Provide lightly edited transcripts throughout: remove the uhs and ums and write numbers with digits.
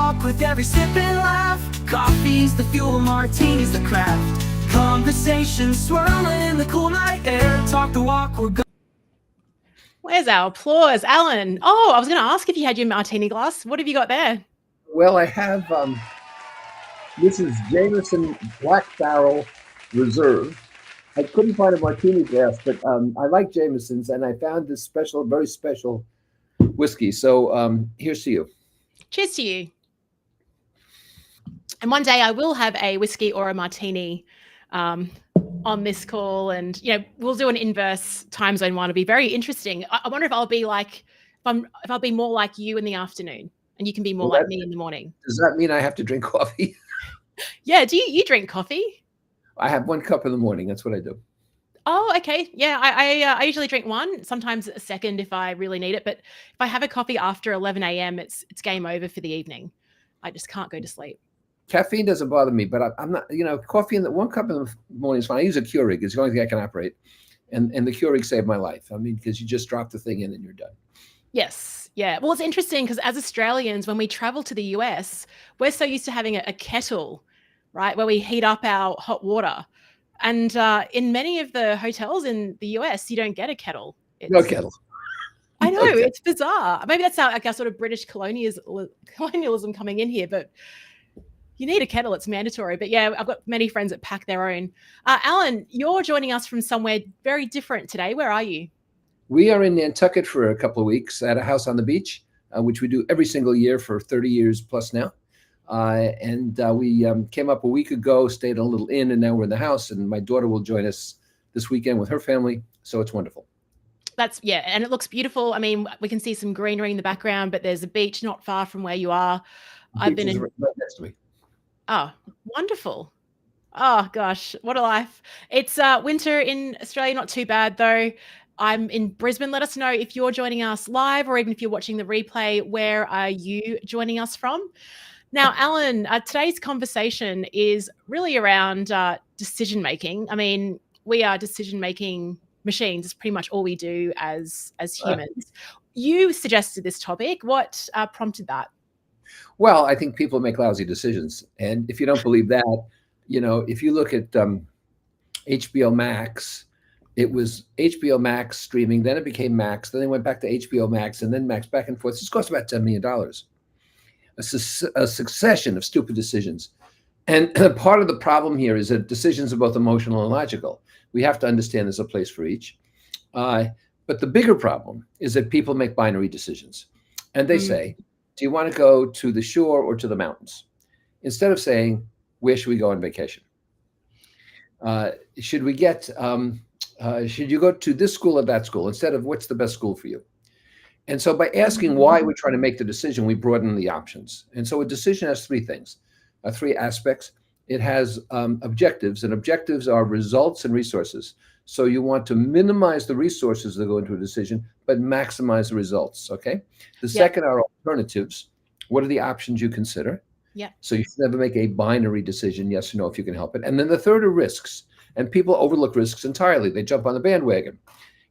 talk with every sip and laugh. Coffee's the fuel, martini's the craft. Conversation swirling in the cool night air. Talk the walk, we're going. Where's our applause? Alan, I was going to ask if you had your martini glass. What have you got there? Well, I have, this is Jameson Black Barrel Reserve. I couldn't find a martini glass, but I like Jameson's, and I found this special, very special whiskey. So here's to you. Cheers to you. And one day I will have a whiskey or a martini on this call, and we'll do an inverse time zone one. It'll be very interesting. I wonder if I'll be like, if I'll be more like you in the afternoon, and you can be more like me in the morning. Does that mean I have to drink coffee? Yeah. Do you drink coffee? I have 1 cup in the morning. That's what I do. Oh, okay. Yeah, I usually drink one, sometimes a second if I really need it. But if I have a coffee after 11 a.m., it's game over for the evening. I just can't go to sleep. Caffeine doesn't bother me, but I'm not, coffee in the 1 cup in the morning is fine. I use a Keurig. It's the only thing I can operate. And the Keurig saved my life. I mean, because you just drop the thing in and you're done. Yes. Yeah. Well, it's interesting because as Australians, when we travel to the US, we're so used to having a kettle, right, where we heat up our hot water. And in many of the hotels in the US, you don't get a kettle. No kettle. I know. Okay. It's bizarre. Maybe that's our sort of British colonialism coming in here, but you need a kettle. It's mandatory. But yeah, I've got many friends that pack their own. Alan, you're joining us from somewhere very different today. Where are you? We are in Nantucket for a couple of weeks at a house on the beach, which we do every single year for 30 years plus now. We came up a week ago, stayed a little inn, and now we're in the house. And my daughter will join us this weekend with her family. So it's wonderful. And it looks beautiful. I mean, we can see some greenery in the background, but there's a beach not far from where you are. I've been in right next to me. Oh, wonderful. Oh gosh, what a life. It's winter in Australia, not too bad though. I'm in Brisbane. Let us know if you're joining us live or even if you're watching the replay, where are you joining us from? Now, Alan, today's conversation is really around decision-making. I mean, we are decision-making machines. It's pretty much all we do as humans. You suggested this topic. What prompted that? Well, I think people make lousy decisions. And if you don't believe that, if you look at HBO Max, it was HBO Max streaming, then it became Max, then they went back to HBO Max, and then Max, back and forth. This cost about $10 million. A succession of stupid decisions. And part of the problem here is that decisions are both emotional and logical. We have to understand there's a place for each. But the bigger problem is that people make binary decisions. And they say, do you want to go to the shore or to the mountains? Instead of saying, where should we go on vacation? Should you go to this school or that school? Instead of what's the best school for you? And so by asking why we're trying to make the decision, we broaden the options. And so a decision has three aspects. It has objectives, and objectives are results and resources. So you want to minimize the resources that go into a decision, but maximize the results, okay? The second are alternatives. What are the options you consider? Yeah. So you should never make a binary decision, yes or no, if you can help it. And then the third are risks. And people overlook risks entirely. They jump on the bandwagon.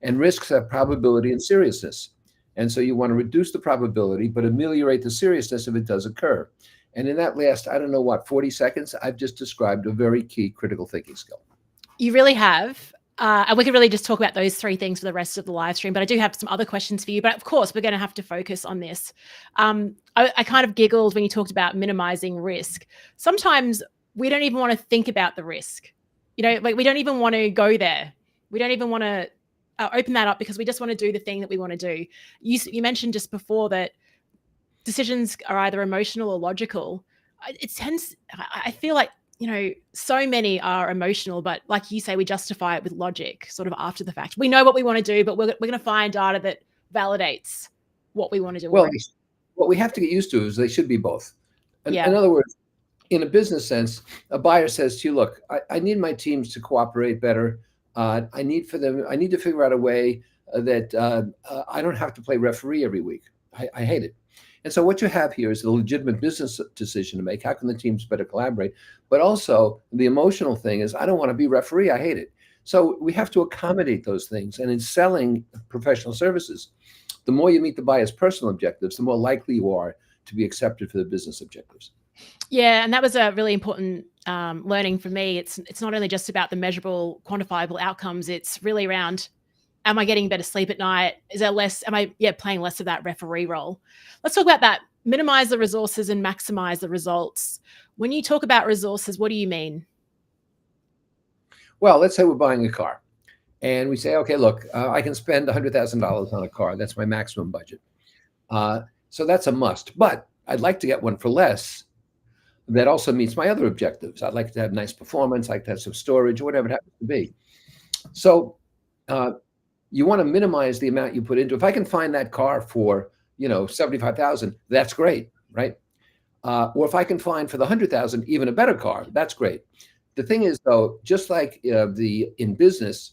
And risks have probability and seriousness. And so you want to reduce the probability, but ameliorate the seriousness if it does occur. And in that last, 40 seconds, I've just described a very key critical thinking skill. You really have. And we could really just talk about those three things for the rest of the live stream. But I do have some other questions for you. But of course, we're going to have to focus on this. I kind of giggled when you talked about minimizing risk. Sometimes we don't even want to think about the risk. Like we don't even want to go there. We don't even want to open that up because we just want to do the thing that we want to do. You mentioned just before that decisions are either emotional or logical. I feel like, so many are emotional, but like you say, we justify it with logic sort of after the fact. We know what we want to do, but we're going to find data that validates what we want to do. Well, what we have to get used to is they should be both. In other words, in a business sense, a buyer says to you, look, I need my teams to cooperate better. I need to figure out a way that I don't have to play referee every week. I hate it. And so what you have here is a legitimate business decision to make. How can the teams better collaborate? But also the emotional thing is, I don't want to be referee. I hate it. So we have to accommodate those things. And in selling professional services, the more you meet the buyer's personal objectives, the more likely you are to be accepted for the business objectives. Yeah, and that was a really important learning for me. It's not only just about the measurable, quantifiable outcomes. It's really around, am I getting better sleep at night? Is there less? Am I playing less of that referee role? Let's talk about that. Minimize the resources and maximize the results. When you talk about resources, what do you mean? Well, let's say we're buying a car, and we say, okay, look, I can spend $100,000 on a car. That's my maximum budget. So that's a must. But I'd like to get one for less that also meets my other objectives. I'd like to have nice performance, I'd like to have some storage, or whatever it happens to be. So you want to minimize the amount you put into. If I can find that car for, $75,000, that's great, right? Or if I can find for the $100,000 even a better car, that's great. The thing is, though, just like in business,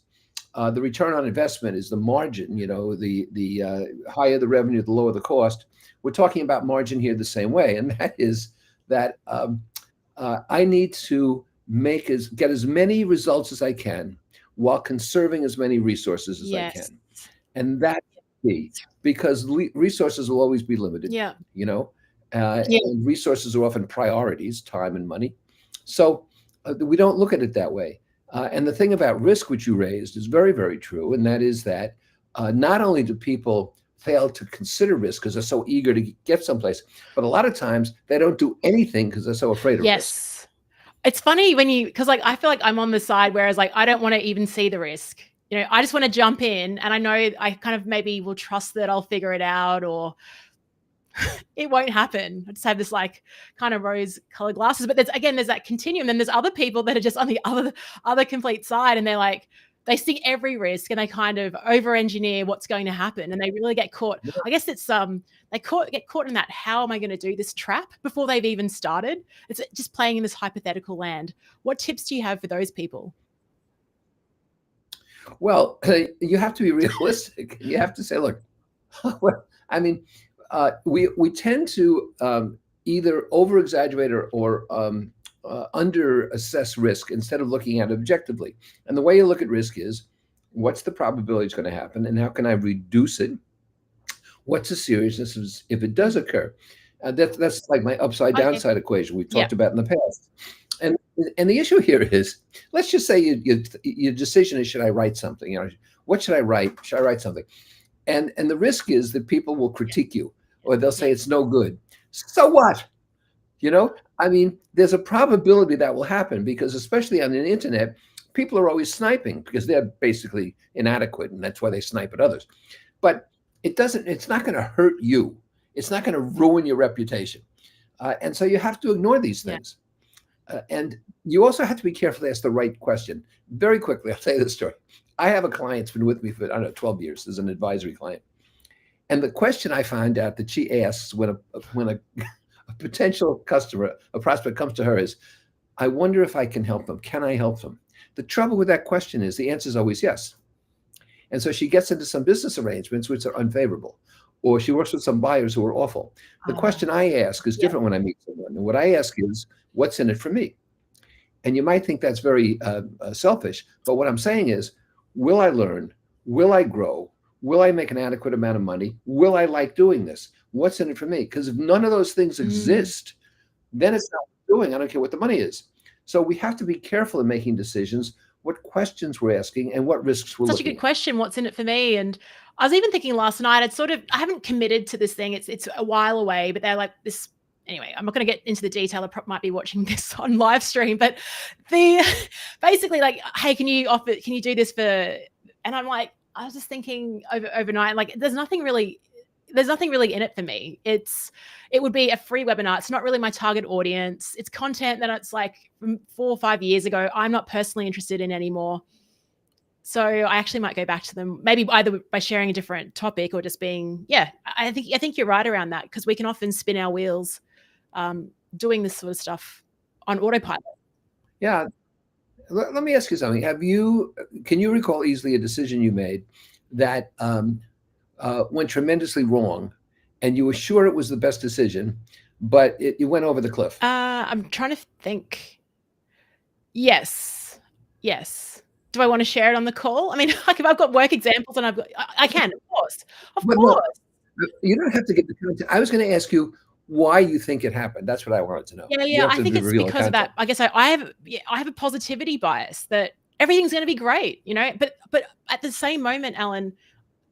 the return on investment is the margin. The higher the revenue, the lower the cost. We're talking about margin here the same way, and that is that I need to get as many results as I can while conserving as many resources as I can. And that's key, because resources will always be limited. And resources are often priorities, time and money. So we don't look at it that way. And the thing about risk, which you raised, is very, very true. And that is that not only do people fail to consider risk because they're so eager to get someplace, but a lot of times they don't do anything because they're so afraid of risk. It's funny because I feel like I'm on the side, whereas I don't want to even see the risk. I just want to jump in, and I know I kind of maybe will trust that I'll figure it out, or it won't happen. I just have this kind of rose-colored glasses. But there's that continuum. And there's other people that are just on the other complete side, and they see every risk and they kind of over-engineer what's going to happen, and they really get caught. Yeah. I guess it's get caught in that, how am I going to do this trap, before they've even started. It's just playing in this hypothetical land. What tips do you have for those people? Well, you have to be realistic. You have to say, look, we tend to either over-exaggerate or under-assess risk instead of looking at it objectively. And the way you look at risk is, what's the probability it's going to happen, and how can I reduce it? What's the seriousness if it does occur? That's like my upside-downside equation we've talked about in the past. And the issue here is, let's just say your decision is, should I write something? What should I write? Should I write something? And the risk is that people will critique you, or they'll say it's no good. So what? There's a probability that will happen, because especially on the internet, people are always sniping because they're basically inadequate, and that's why they snipe at others. But it's not going to hurt you. It's not going to ruin your reputation. And so you have to ignore these things. And you also have to be careful to ask the right question. Very quickly, I'll tell you this story. I have a client that's been with me for, 12 years as an advisory client. And the question I found out that she asks when a potential customer, a prospect, comes to her is, I wonder if I can help them. Can I help them? The trouble with that question is the answer is always yes. And so she gets into some business arrangements which are unfavorable, or she works with some buyers who are awful. The question I ask is different when I meet someone. And what I ask is, what's in it for me? And you might think that's very selfish, but what I'm saying is, will I learn? Will I grow? Will I make an adequate amount of money? Will I like doing this? What's in it for me? Because if none of those things exist, then it's not doing. I don't care what the money is. So we have to be careful in making decisions, what questions we're asking and what risks we're looking at. Such a good question. What's in it for me? And I was even thinking last night, I haven't committed to this thing. It's a while away, but they're like this. Anyway, I'm not going to get into the detail. I might be watching this on live stream, but basically hey, can you do this for, and I'm like, I was just thinking overnight, there's nothing really in it for me. It would be a free webinar. It's not really my target audience. It's content that it's from 4 or 5 years ago, I'm not personally interested in anymore. So I actually might go back to them, maybe either by sharing a different topic or just being, I think you're right around that, because we can often spin our wheels doing this sort of stuff on autopilot. Yeah. Let me ask you something. Can you recall easily a decision you made that went tremendously wrong, and you were sure it was the best decision, but you went over the cliff? I'm trying to think. Yes. Do I want to share it on the call? If I've got work examples, and I can, of course. Well, you don't have to get the content. I was going to ask you, why you think it happened. That's what I wanted to know. Yeah, You don't I have to think it's reveal the because of that. content. I guess I have a positivity bias that everything's going to be great, but at the same moment, Alan,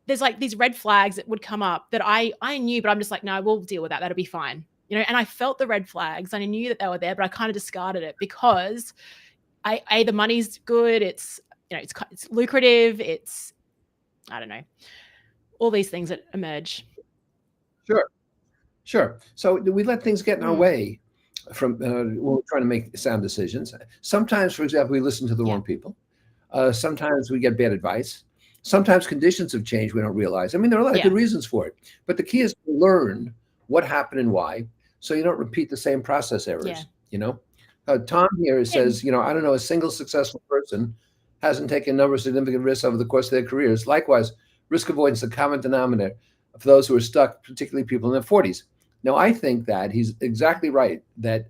there's like these red flags that would come up that I knew, but I'm just like, no, we'll deal with that. That'll be fine. And I felt the red flags and I knew that they were there, but I kind of discarded it because the money's good. It's, it's lucrative. It's, I don't know, all these things that emerge. Sure. Sure. So we let things get in our way from when we're trying to make sound decisions. Sometimes, for example, we listen to the wrong people. Sometimes we get bad advice. Sometimes conditions have changed we don't realize. I mean, there are a lot of good reasons for it. But the key is to learn what happened and why, so you don't repeat the same process errors. Tom here says, I don't know, a single successful person hasn't taken a number of significant risks over the course of their careers. Likewise, risk avoidance is a common denominator for those who are stuck, particularly people in their 40s. Now, I think that he's exactly right, that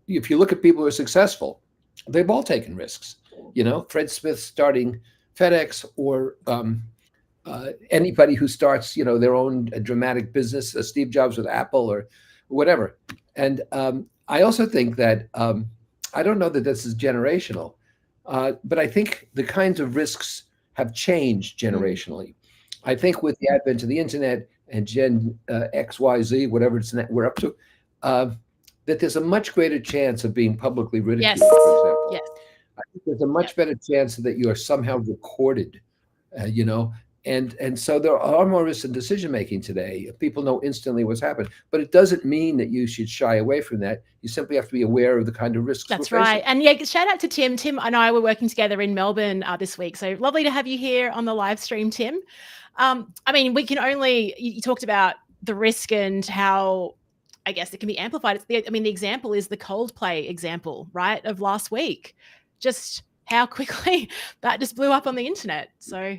if you look at people who are successful, they've all taken risks. Fred Smith starting FedEx, or anybody who starts, their own dramatic business, Steve Jobs with Apple or whatever. And I also think that, I don't know that this is generational, but I think the kinds of risks have changed generationally. I think with the advent of the internet and Gen X, Y, Z, whatever we're up to, that there's a much greater chance of being publicly ridiculed, for example. Yes. I think there's a much better chance that you are somehow recorded, and so there are more risks in decision making today. People know instantly what's happened, but it doesn't mean that you should shy away from that. You simply have to be aware of the kind of risks. That's right. And shout out to Tim. Tim and I were working together in Melbourne this week. So lovely to have you here on the live stream, Tim. I mean, you talked about the risk and how, I guess, it can be amplified. The example is the Coldplay example, right, of last week. Just how quickly that just blew up on the internet. So,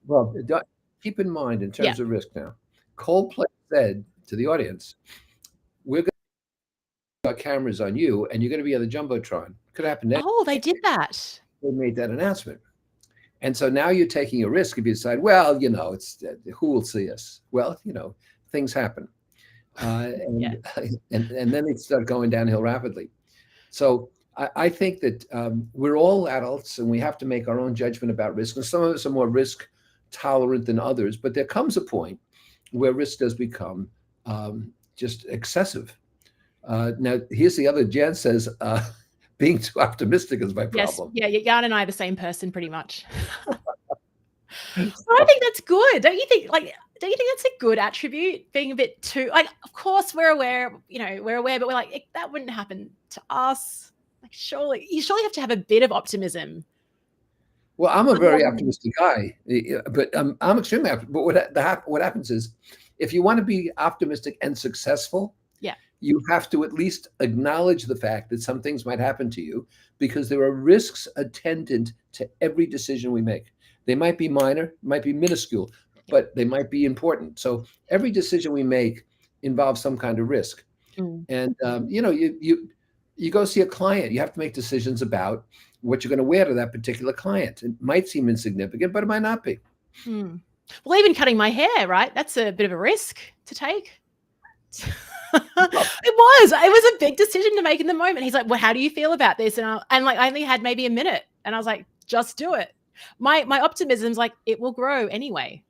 well, keep in mind in terms of risk now, Coldplay said to the audience, we're going to put cameras on you and you're going to be on the Jumbotron. Could happen next. Oh, they did that. They made that announcement. And so now you're taking a risk if you decide, well, it's who will see us? Well, things happen. And then they start going downhill rapidly. So I think that we're all adults and we have to make our own judgment about risk. And some of us are more risk tolerant than others, but there comes a point where risk does become just excessive. Now, here's the other. Jen says, being too optimistic is my problem. Yes. Yeah, Jan and I are the same person pretty much. I think that's good. Don't you think that's a good attribute, being a bit too, of course we're aware, but we're like, that wouldn't happen to us. Surely you have to have a bit of optimism. Well, I'm a very optimistic guy, but I'm extremely optimistic. But what happens is, if you want to be optimistic and successful, you have to at least acknowledge the fact that some things might happen to you, because there are risks attendant to every decision we make. They might be minor, might be minuscule, but they might be important. So every decision we make involves some kind of risk. And you go see a client, you have to make decisions about what you're going to wear to that particular client. It might seem insignificant, but it might not be. Well, even cutting my hair, right? That's a bit of a risk to take. It was a big decision to make in the moment. He's like, well, how do you feel about this? And I only had maybe a minute, and I was like, just do it. My optimism's like, it will grow anyway.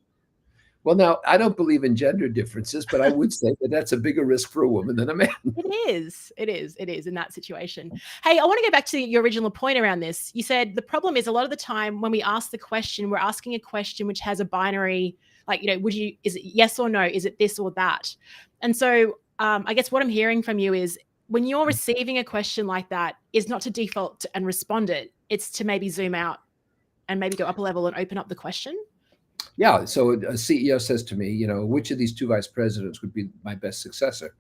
Well, now, I don't believe in gender differences, but I would say that that's a bigger risk for a woman than a man. It is in that situation. Hey, I want to go back to your original point around this. You said the problem is a lot of the time when we ask the question, we're asking a question which has a binary, is it yes or no? Is it this or that? And so I guess what I'm hearing from you is, when you're receiving a question like that, is not to default and respond it. It's to maybe zoom out and maybe go up a level and open up the question. Yeah. So a CEO says to me, which of these two vice presidents would be my best successor?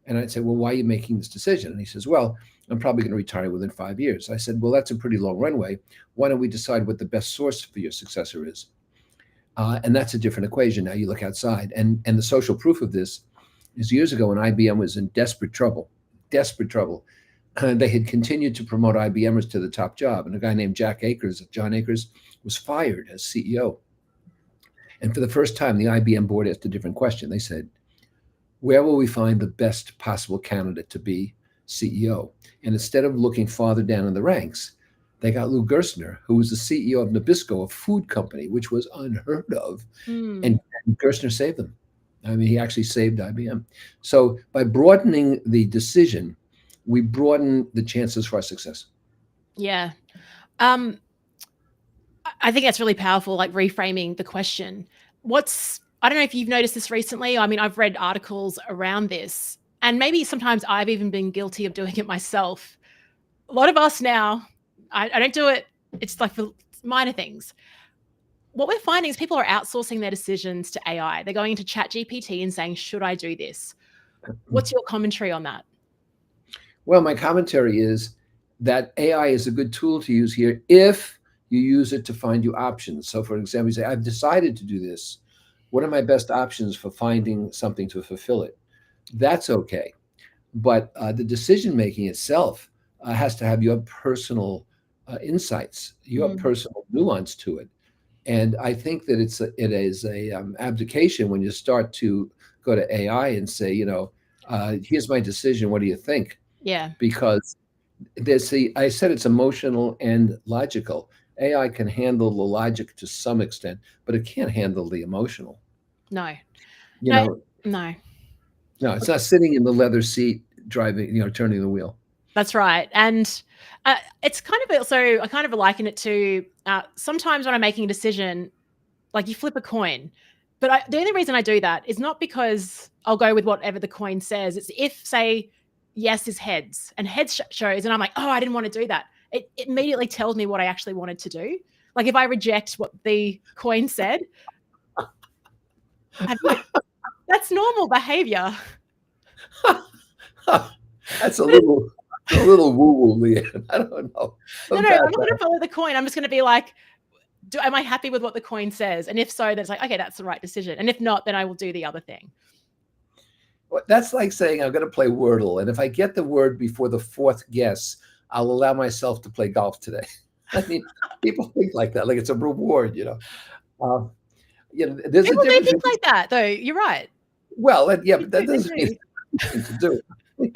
And I'd say, well, why are you making this decision? And he says, well, I'm probably going to retire within 5 years. I said, well, that's a pretty long runway. Why don't we decide what the best source for your successor is? And that's a different equation. Now you look outside. And the social proof of this is, years ago when IBM was in desperate trouble, they had continued to promote IBMers to the top job. And a guy named John Akers, was fired as CEO. And for the first time, the IBM board asked a different question. They said, where will we find the best possible candidate to be CEO? And instead of looking farther down in the ranks, they got Lou Gerstner, who was the CEO of Nabisco, a food company, which was unheard of. Mm. And Gerstner saved them. I mean, he actually saved IBM. So by broadening the decision, we broaden the chances for our success. Yeah. I think that's really powerful, like reframing the question. I don't know if you've noticed this recently. I mean, I've read articles around this, and maybe sometimes I've even been guilty of doing it myself. A lot of us now, I don't do it. It's like for minor things. What we're finding is people are outsourcing their decisions to AI. They're going into ChatGPT and saying, should I do this? What's your commentary on that? Well, my commentary is that AI is a good tool to use here if you use it to find you options. So, for example, you say, I've decided to do this. What are my best options for finding something to fulfill it? That's okay. But the decision making itself has to have your personal insights, your Mm. personal nuance to it. And I think that it is a abdication when you start to go to AI and say, here's my decision. What do you think? Yeah. Because I said it's emotional and logical. AI can handle the logic to some extent, but it can't handle the emotional. No. You No. know, No. no, it's not sitting in the leather seat driving, turning the wheel. That's right. And it's kind of also, I kind of liken it to sometimes when I'm making a decision, like you flip a coin. But the only reason I do that is not because I'll go with whatever the coin says. It's if, say, yes is heads and heads shows, and I'm like, oh, I didn't want to do that. It immediately tells me what I actually wanted to do. Like if I reject what the coin said, that's normal behavior. That's a little woo-woo, Leanne. I don't know. No, I'm not going to follow the coin. I'm just going to be like, am I happy with what the coin says? And if so, then it's like, okay, that's the right decision. And if not, then I will do the other thing. Well, that's like saying I'm going to play Wordle, and if I get the word before the fourth guess, I'll allow myself to play golf today. I mean, people think like that, like it's a reward, there's People a do difference. think like that, though. You're right. Well, yeah, but that doesn't mean it's something to do.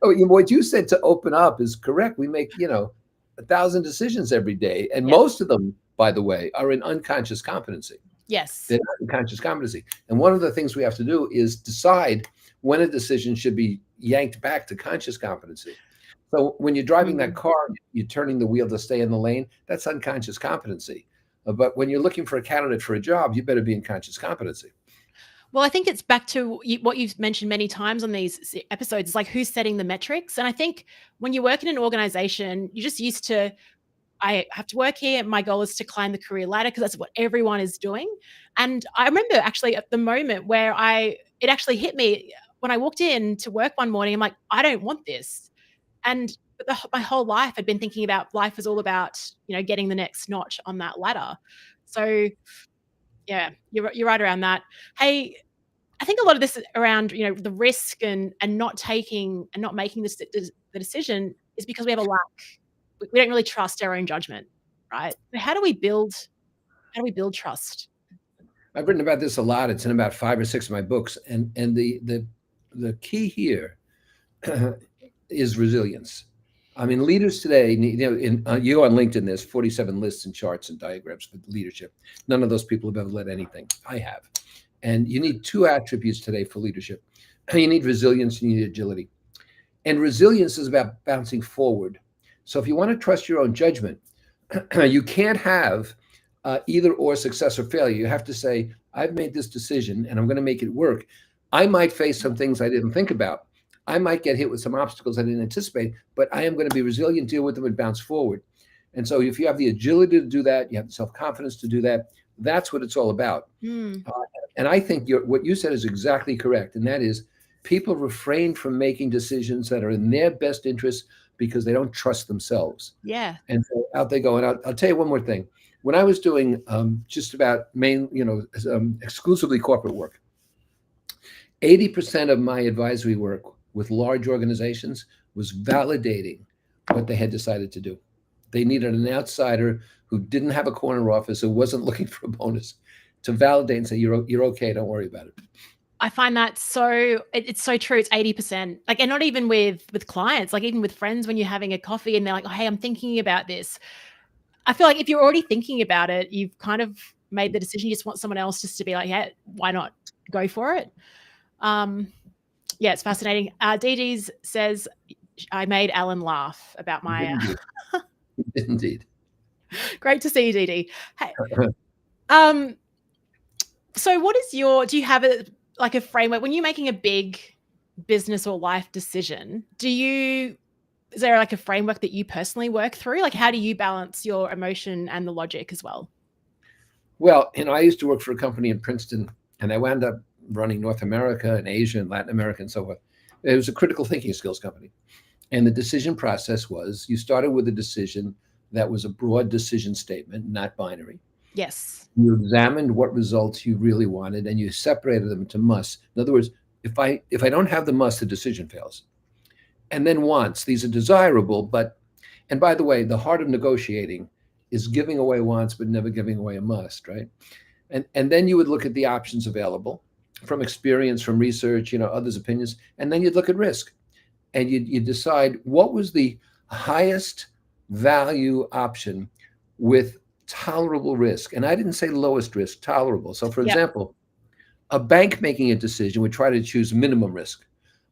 What you said to open up is correct. We make 1,000 decisions every day, and most of them, by the way, are in unconscious competency. Yes. They're not in conscious competency. And one of the things we have to do is decide when a decision should be yanked back to conscious competency. So when you're driving that car, you're turning the wheel to stay in the lane. That's unconscious competency. But when you're looking for a candidate for a job, you better be in conscious competency. Well, I think it's back to what you've mentioned many times on these episodes. It's like who's setting the metrics. And I think when you work in an organization, you're just used to, I have to work here. My goal is to climb the career ladder because that's what everyone is doing. And I remember actually at the moment where it actually hit me when I walked in to work one morning. I'm like, I don't want this. And my whole life I'd been thinking about life was all about, getting the next notch on that ladder. So yeah, you're right around that. Hey, I think a lot of this is around, the risk and not taking and not making the decision is because we have a lack. We don't really trust our own judgment, right? So how do we build trust? I've written about this a lot. It's in about 5 or 6 of my books, and the key here is resilience. I mean, leaders today, you on LinkedIn, there's 47 lists and charts and diagrams for leadership. None of those people have ever led anything. I have. And you need 2 attributes today for leadership. You need resilience, you need agility. And resilience is about bouncing forward. So if you want to trust your own judgment, you can't have either or success or failure. You have to say, I've made this decision and I'm going to make it work. I might face some things I didn't think about. I might get hit with some obstacles I didn't anticipate, but I am going to be resilient, deal with them, and bounce forward. And so if you have the agility to do that, you have the self-confidence to do that, that's what it's all about. And I think what you said is exactly correct. And that is people refrain from making decisions that are in their best interest because they don't trust themselves. Yeah. And so out they go. And I'll tell you one more thing. When I was doing just about exclusively corporate work, 80% of my advisory work with large organizations was validating what they had decided to do. They needed an outsider who didn't have a corner office, who wasn't looking for a bonus, to validate and say, you're okay, don't worry about it. I find that it's so true. It's 80%. Like, and not even with clients, like even with friends, when you're having a coffee and they're like, oh, hey, I'm thinking about this. I feel like if you're already thinking about it, you've kind of made the decision. You just want someone else just to be like, yeah, why not go for it? Yeah, it's fascinating. DD's says, I made Alan laugh about my. Indeed. Indeed. Great to see you, DD. Hey, so what is do you have a framework when you're making a big business or life decision? Is there like a framework that you personally work through? Like, how do you balance your emotion and the logic as well? Well, I used to work for a company in Princeton, and I wound up running North America and Asia and Latin America and so forth. It was a critical thinking skills company. And the decision process was, you started with a decision that was a broad decision statement, not binary. Yes. You examined what results you really wanted, and you separated them into musts. In other words, if I don't have the must, the decision fails. And then wants, these are desirable, and by the way, the heart of negotiating is giving away wants, but never giving away a must, right? And then you would look at the options available from experience, from research, others' opinions, and then you'd look at risk. And you decide what was the highest value option with tolerable risk. And I didn't say lowest risk, tolerable. So for example, a bank making a decision would try to choose minimum risk,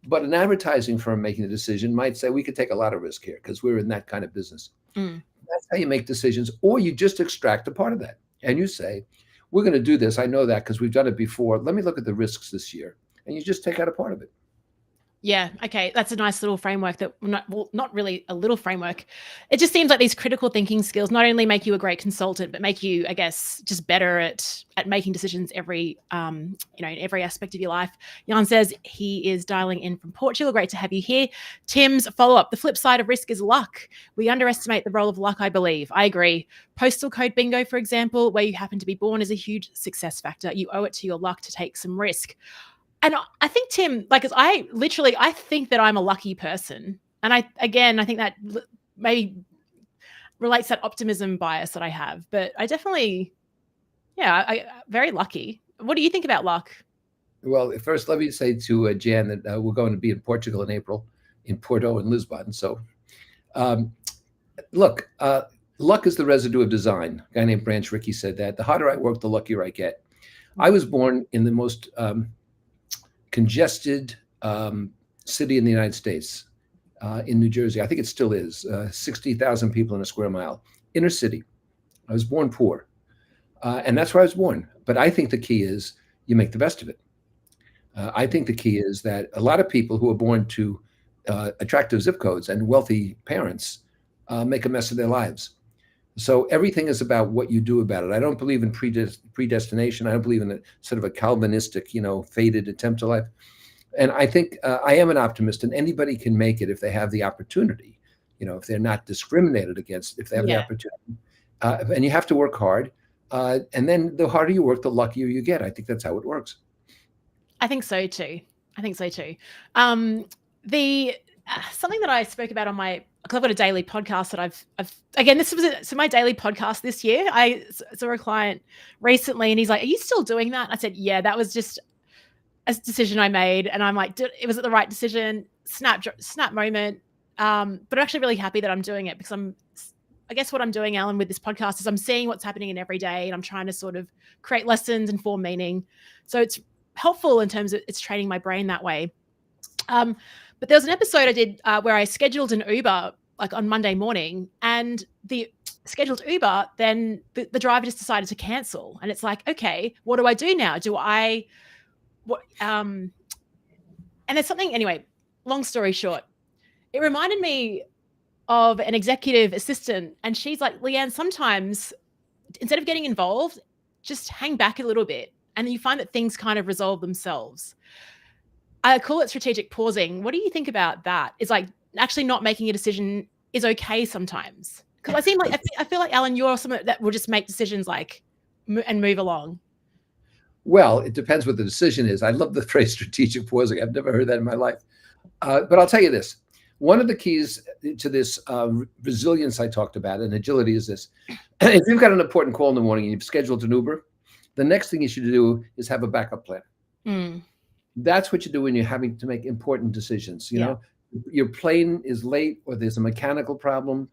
but an advertising firm making a decision might say, we could take a lot of risk here because we're in that kind of business. That's how you make decisions. Or you just extract a part of that and you say, we're going to do this. I know that because we've done it before. Let me look at the risks this year. And you just take out a part of it. Yeah. Okay. That's a nice little framework not really a little framework. It just seems like these critical thinking skills not only make you a great consultant, but make you, I guess, just better at making decisions in every aspect of your life. Jan says he is dialing in from Portugal. Great to have you here. Tim's follow-up. The flip side of risk is luck. We underestimate the role of luck, I believe. I agree. Postal code bingo, for example, where you happen to be born, is a huge success factor. You owe it to your luck to take some risk. And I think, Tim, I think that I'm a lucky person. And I think that maybe relates that optimism bias that I have. But I definitely, I'm very lucky. What do you think about luck? Well, first, let me say to Jan that we're going to be in Portugal in April, in Porto and Lisbon. So, look, luck is the residue of design. A guy named Branch Rickey said that. The harder I work, the luckier I get. I was born in the most congested city in the United States, in New Jersey. I think it still is, 60,000 people in a square mile, inner city. I was born poor, and that's where I was born. But I think the key is you make the best of it. I think the key is that a lot of people who are born to attractive zip codes and wealthy parents make a mess of their lives. So everything is about what you do about it. I don't believe in predestination. I don't believe in a sort of a Calvinistic, fated attempt to life. And I think I am an optimist, and anybody can make it if they have the opportunity, if they're not discriminated against, if they have the opportunity. And you have to work hard. And then the harder you work, the luckier you get. I think that's how it works. I think so too. Something that I spoke about on because I've got a daily podcast that so my daily podcast this year. I saw a client recently and he's like, are you still doing that? And I said, yeah, that was just a decision I made. And I'm like, was it the right decision? Snap moment. But I'm actually really happy that I'm doing it because I guess what I'm doing, Alan, with this podcast is I'm seeing what's happening in every day and I'm trying to sort of create lessons and form meaning. So it's helpful in terms of it's training my brain that way. But there was an episode I did where I scheduled an Uber like on Monday morning, and the scheduled Uber, then the driver just decided to cancel. And it's like, okay, what do I do now? And there's something, anyway, long story short, it reminded me of an executive assistant. And she's like, Leanne, sometimes instead of getting involved, just hang back a little bit. And you find that things kind of resolve themselves. I call it strategic pausing. What do you think about that? It's like actually not making a decision is okay sometimes. Because I feel like, Alan, you're someone that will just make decisions and move along. Well, it depends what the decision is. I love the phrase strategic pausing. I've never heard that in my life. But I'll tell you this. One of the keys to this resilience I talked about and agility is this. If you've got an important call in the morning and you've scheduled an Uber, the next thing you should do is have a backup plan. That's what you do when you're having to make important decisions. You Yeah. know, your plane is late or there's a mechanical problem.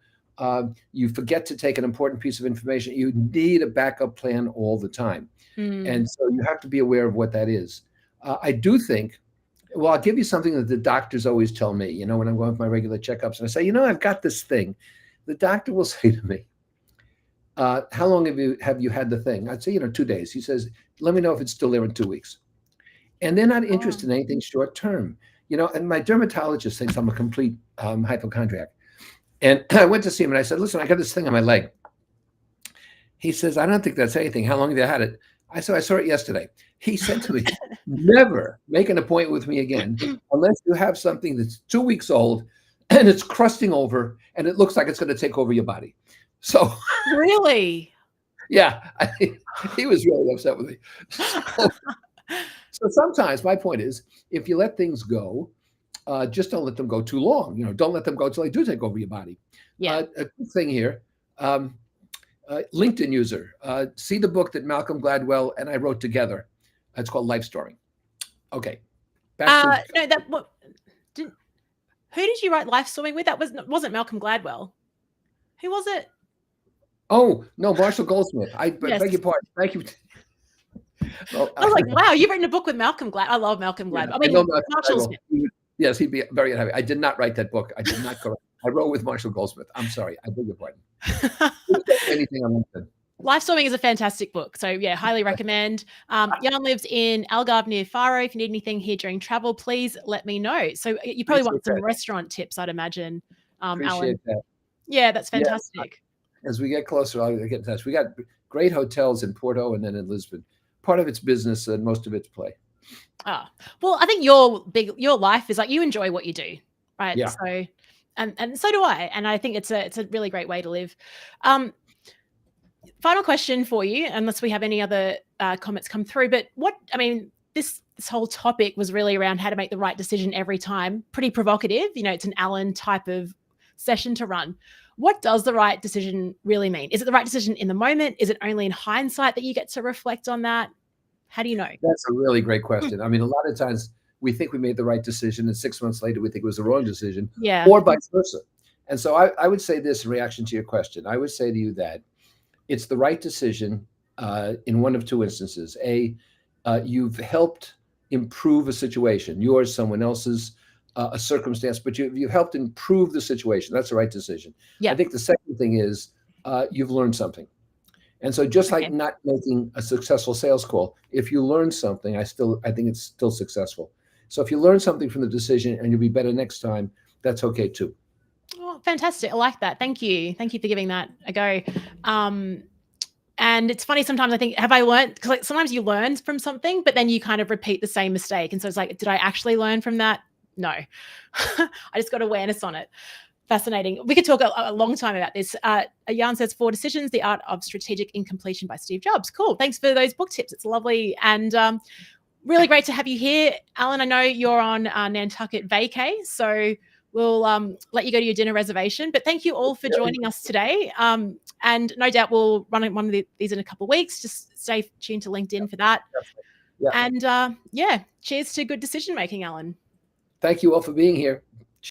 You forget to take an important piece of information. You need a backup plan all the time. And so you have to be aware of what that is. I do think, well, I'll give you something that the doctors always tell me, you know, when I'm going for my regular checkups and I say, you know, I've got this thing. The doctor will say to me, how long have you had the thing? I'd say, you know, 2 days. He says, let me know if it's still there in 2 weeks. And they're not interested in anything short term. You know, and my dermatologist thinks I'm a complete hypochondriac. And I went to see him and I said, listen, I got this thing on my leg. He says, I don't think that's anything. How long have you had it? I said, I saw it yesterday. He said to me, never make an appointment with me again unless you have something that's 2 weeks old and it's crusting over and it looks like it's going to take over your body. So Really? yeah, he was really upset with me. So sometimes my point is, if you let things go, just don't let them go too long. You know, don't let them go until they do take over your body. Yeah. A quick thing here. LinkedIn user, see the book that Malcolm Gladwell and I wrote together. It's called Life Story. Okay. Back to, No, that what didn't. Who did you write Life Storming with? That wasn't Malcolm Gladwell. Who was it? oh, no, Marshall Goldsmith. I Yes. beg your pardon. Thank you. Well, I was like, wow, you've written a book with Malcolm Glad. I love Malcolm Gladwell. yeah, I mean, know Malcolm Marshall's. Gladwell. Yes, he'd be very happy. I did not write that book. I did not correct. I wrote with Marshall Goldsmith. I'm sorry. I beg your pardon. Anything on LinkedIn. Life Storming is a fantastic book. So yeah, highly recommend. Jan lives in Algarve near Faro. If you need anything here during travel, please let me know. So you probably want some restaurant tips, I'd imagine, Alan. Appreciate that. Yeah, that's fantastic. Yeah. As we get closer, I'll get in touch. We got great hotels in Porto and then in Lisbon. Part of it's business and most of it's play. Well, I think your life is like you enjoy what you do, right? Yeah. So, and so do I. And I think it's a really great way to live. Final question for you, unless we have any other comments come through. But this whole topic was really around how to make the right decision every time. Pretty provocative. You know, it's an Alan type of session to run. What does the right decision really mean? Is it the right decision in the moment? Is it only in hindsight that you get to reflect on that? How do you know? That's a really great question. I mean, a lot of times we think we made the right decision and 6 months later we think it was the wrong decision, Yeah. or vice versa. And so I would say this in reaction to your question. I would say to you that it's the right decision in one of two instances. You've helped improve a situation, yours, someone else's, a circumstance, but you've helped improve the situation. That's the right decision. Yeah. I think the second thing is you've learned something. And so just like not making a successful sales call, if you learn something, I think it's still successful. So if you learn something from the decision and you'll be better next time, that's okay too. Oh, fantastic. I like that. Thank you. Thank you for giving that a go. And it's funny, sometimes I think, have I learned? Because like sometimes you learn from something, but then you kind of repeat the same mistake. And so it's like, did I actually learn from that? No. I just got awareness on it. Fascinating. We could talk a long time about this. Jan says 4 Decisions, The Art of Strategic Incompletion by Steve Jobs. Cool. Thanks for those book tips. It's lovely. And really great to have you here. Alan, I know you're on Nantucket vacay, so we'll let you go to your dinner reservation. But thank you all for joining us today. And no doubt we'll run one of these in a couple of weeks. Just stay tuned to LinkedIn for that. Yeah. And cheers to good decision making, Alan. Thank you all for being here.